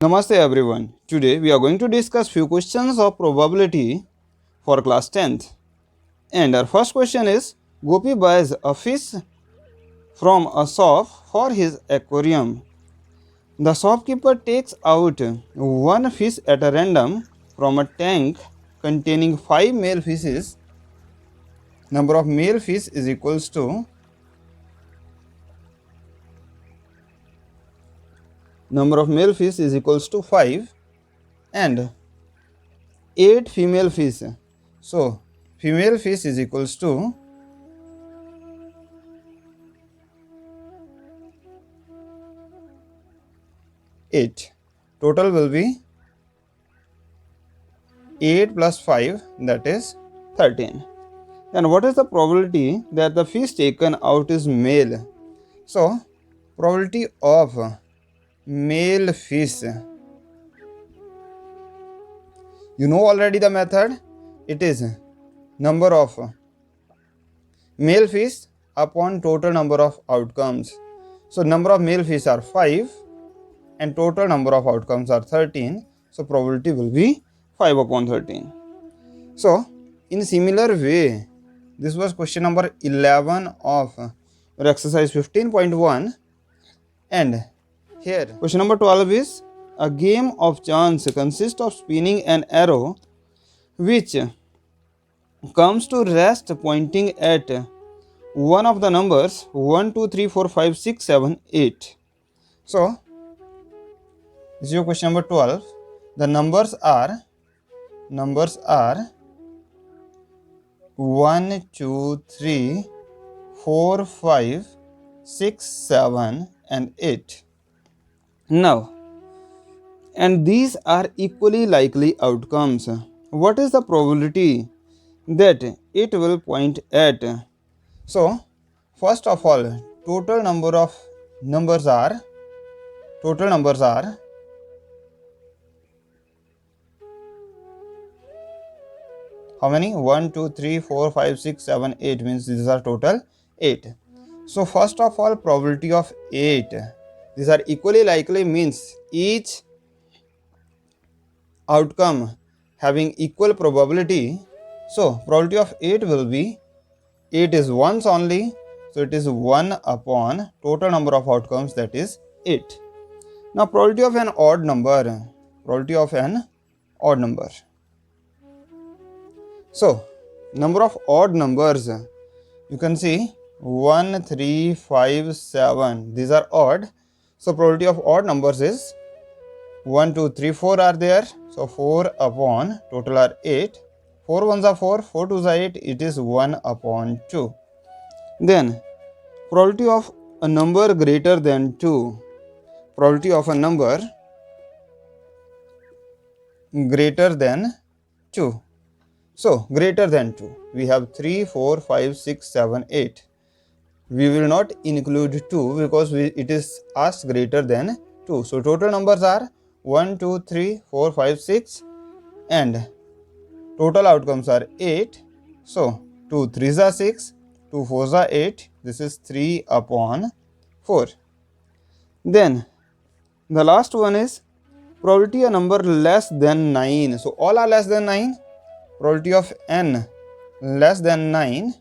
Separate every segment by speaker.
Speaker 1: Namaste everyone. Today we are going to discuss few questions of probability for class 10th. And our first question is Gopi buys a fish from a shop for his aquarium. The shopkeeper takes out one fish at a random from a tank containing 5 male fishes. Number of male fish is equals to 5 and 8 female fish. So female fish is equals to 8. Total will be 8 plus 5, that is 13. And what is the probability that the fish taken out is male? So probability of male fish, you know already the method. It is number of male fish upon total number of outcomes. So number of male fish are 5 and total number of outcomes are 13. So probability will be 5 upon 13. So in similar way, this was question number 11 of your exercise 15.1, and here question number 12 is a game of chance consists of spinning an arrow which comes to rest pointing at one of the numbers 1, 2, 3, 4, 5, 6, 7, 8. So this is your question number 12. The numbers are 1, 2, 3, 4, 5, 6, 7 and 8. Now, and these are equally likely outcomes. What is the probability that it will point at? So, first of all, total number of numbers are how many? 1, 2, 3, 4, 5, 6, 7, 8 means these are total 8. So first of all, probability of 8, these are equally likely means each outcome having equal probability. So probability of 8 will be 8 is once only, so it is 1 upon total number of outcomes, that is 8. Now probability of an odd number, So number of odd numbers, you can see 1, 3, 5, 7, these are odd. So probability of odd numbers is 1, 2, 3, 4 are there. So 4 upon total are 8. 4 ones are 4, 4 twos are 8, it is 1 upon 2. Then probability of a number greater than 2. Probability of a number greater than 2. So greater than 2. We have 3, 4, 5, 6, 7, 8. We will not include 2 because it is asked greater than 2. So total numbers are 1, 2, 3, 4, 5, 6 and total outcomes are 8. So 2 3s are 6, 2 4s are 8. This is 3 upon 4. Then the last one is probability a number less than 9. So all are less than 9. Probability of n less than 9.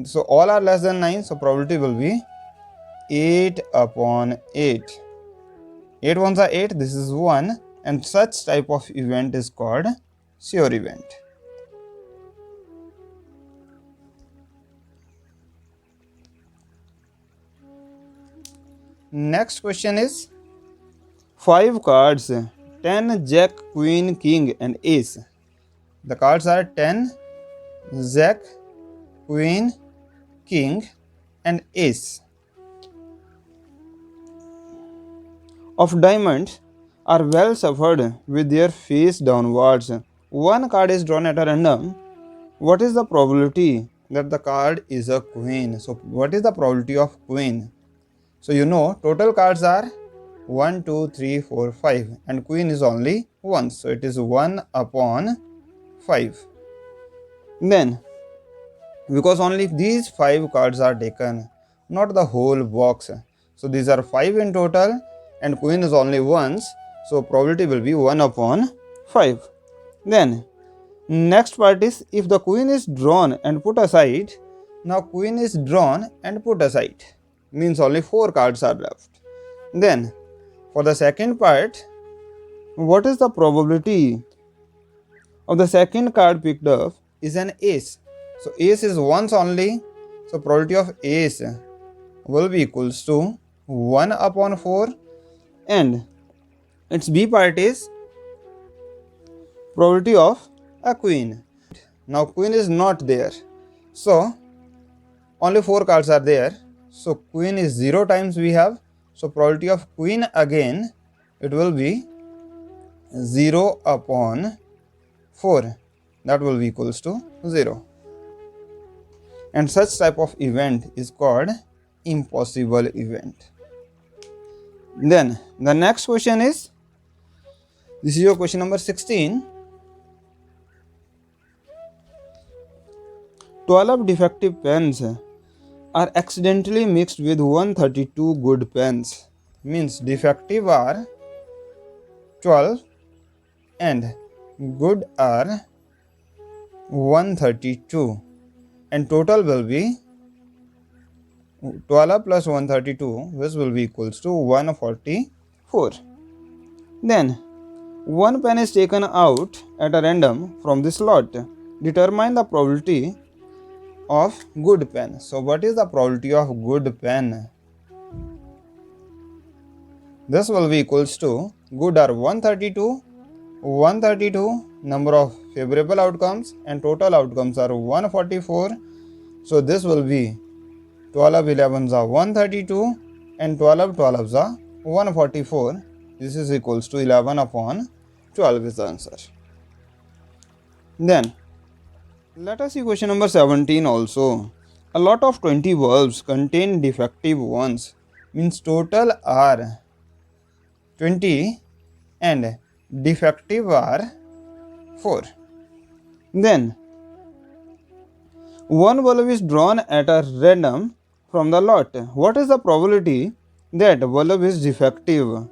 Speaker 1: So all are less than 9. So probability will be 8 upon 8. 8 ones are 8. This is 1. And such type of event is called sure event. Next question is 5 cards, 10, Jack, Queen, King and Ace. The cards are 10, Jack, Queen, King and Ace of diamonds are well shuffled with their face downwards. One card is drawn at a random. What is the probability that the card is a queen? So what is the probability of queen? So you know total cards are 1, 2, 3, 4, 5 and queen is only 1. So it is 1 upon 5. Then because only these 5 cards are taken, not the whole box. So these are 5 in total and queen is only once. So probability will be 1 upon 5. Then next part is if the queen is drawn and put aside. Now queen is drawn and put aside. Means only 4 cards are left. Then for the second part, what is the probability of the second card picked up is an ace. So ace is once only. So probability of ace will be equals to 1 upon 4, and its B part is probability of a queen. Now queen is not there, so only 4 cards are there. So queen is 0 times we have. So probability of queen again, it will be 0 upon 4. That will be equals to 0. And such type of event is called impossible event. Then the next question is, this is your question number 16. 12 defective pens are accidentally mixed with 132 good pens. Means defective are 12 and good are 132, and total will be 12 plus 132, which will be equals to 144. Then one pen is taken out at a random from this lot. Determine the probability of good pen. So what is the probability of good pen? This will be equals to good are 132 number of favorable outcomes, and total outcomes are 144. So this will be 12 11s are 132 and 12 12s are 144. This is equals to 11 upon 12 is the answer. Then let us see question number 17 also. A lot of 20 bulbs contain defective ones. Means total are 20 and defective are 4. Then one bulb is drawn at a random from the lot. What is the probability that bulb is defective?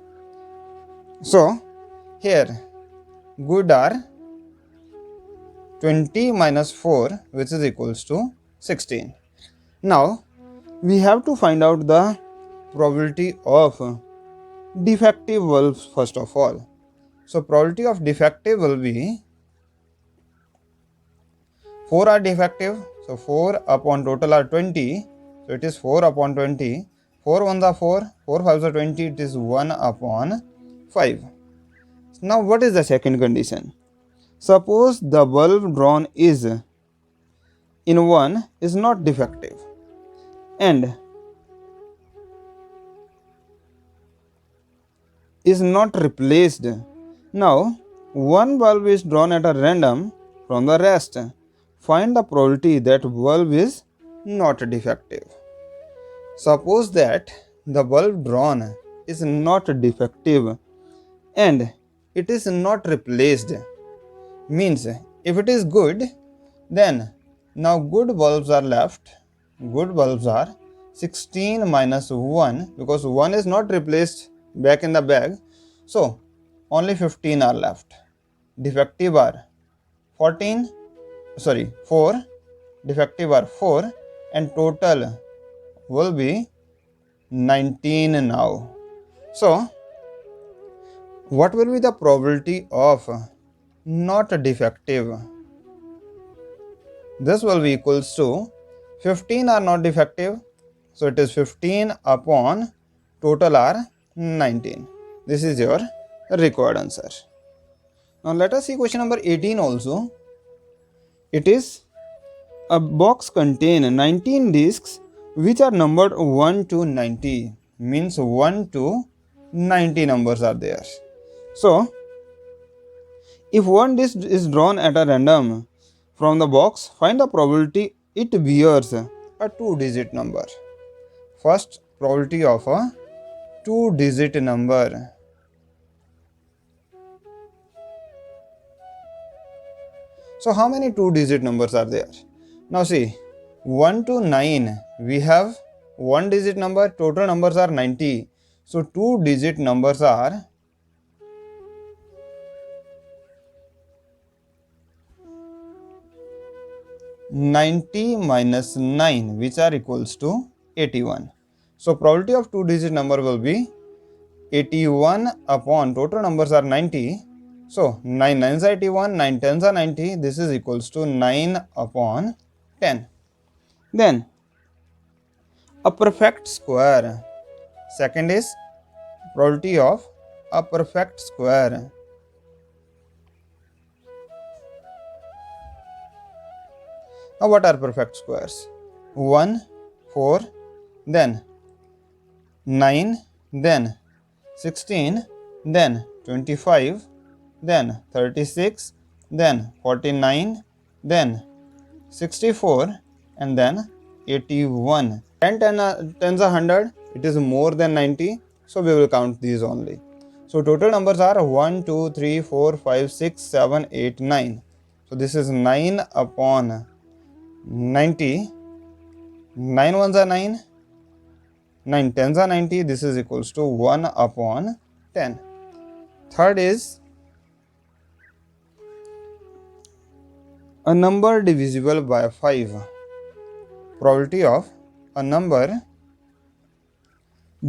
Speaker 1: So here good are 20 minus 4, which is equals to 16. Now we have to find out the probability of defective bulbs first of all. So probability of defective will be 4 are defective. So 4 upon total are 20. So it is 4 upon 20. 4 1s are 4. 4 5s are 20. It is 1 upon 5. Now what is the second condition? Suppose the bulb drawn is in 1 is not defective and is not replaced. Now one bulb is drawn at a random from the rest. Find the probability that bulb is not defective. Suppose that the bulb drawn is not defective and it is not replaced. Means if it is good, then now good bulbs are left. Good bulbs are 16 minus 1, because 1 is not replaced back in the bag. So only 15 are left. Defective are 4. Defective are 4, and total will be 19 now. So what will be the probability of not defective? This will be equals to 15 are not defective, so it is 15 upon total are 19. This is your required answer. Now let us see question number 18 also. It is a box contain 19 discs which are numbered 1 to 90. Means 1 to 90 numbers are there. So if one disc is drawn at a random from the box, find the probability it bears a 2-digit number. First, probability of a 2-digit number. So how many 2-digit numbers are there? Now see, 1 to 9 we have 1-digit number, total numbers are 90. So 2-digit numbers are 90 minus 9, which are equals to 81. So probability of two-digit number will be 81 upon total numbers are 90. So 9 9s are 81, 9 10s are 90. This is equals to 9 upon 10. Then a perfect square. Second is probability of a perfect square. Now what are perfect squares? 1, 4, then 9, then 16, then 25, then 36, then 49, then 64, and then 81. 10 tens are 100, it is more than 90, so we will count these only. So total numbers are 1, 2, 3, 4, 5, 6, 7, 8, 9. So this is 9 upon 90. 9 ones are 9, 9 tens are 90. This is equals to 1 upon 10. Third is a number divisible by 5. Probability of a number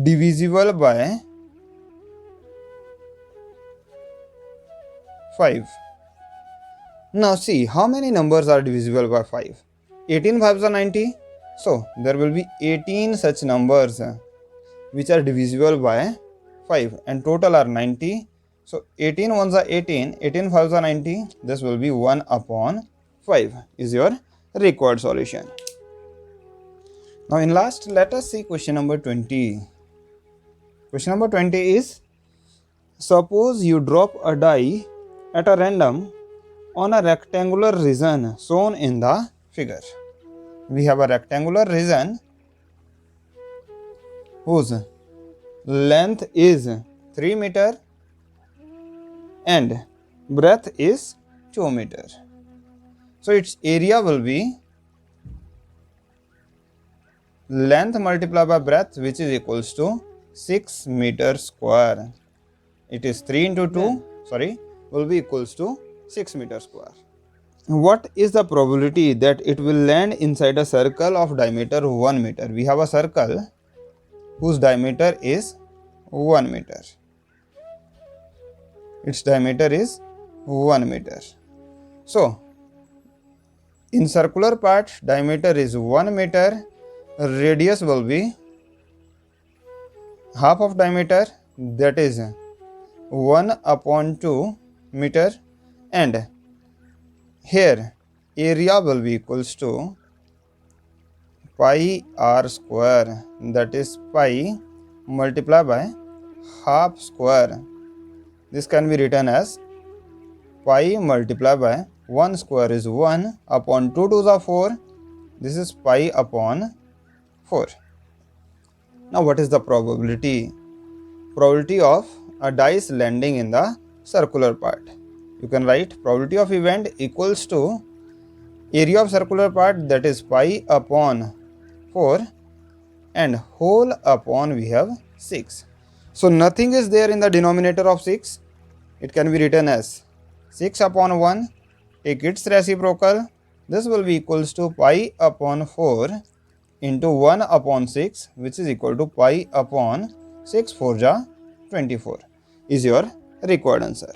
Speaker 1: divisible by 5. Now see how many numbers are divisible by 5. 18 5s are 90. So there will be 18 such numbers which are divisible by 5 and total are 90. So 18 ones are 18, 18 5s are 90. This will be 1 upon 5 is your required solution. Now in last, let us see question number 20. Question number 20 is, suppose you drop a die at a random on a rectangular region shown in the figure. We have a rectangular region whose length is 3 meter and breadth is 2 meter. So its area will be length multiplied by breadth, which is equals to 6 meter square. It is 3 into 2, will be equals to 6 meter square. What is the probability that it will land inside a circle of diameter 1 meter? We have a circle whose diameter is 1 meter. Its diameter is 1 meter. So, in circular part, diameter is 1 meter, radius will be half of diameter, that is 1 upon 2 meter, and here area will be equals to pi r square, that is pi multiplied by half square. This can be written as pi multiplied by 1 square is 1 upon 2 2s are 4. This is pi upon 4. Now what is the probability? Probability of a dice landing in the circular part. You can write probability of event equals to area of circular part, that is pi upon 4, and whole upon we have 6. So nothing is there in the denominator of 6. It can be written as 6 upon 1, take its reciprocal. This will be equals to pi upon 4 into 1 upon 6, which is equal to pi upon 6 4 ja 24 is your required answer.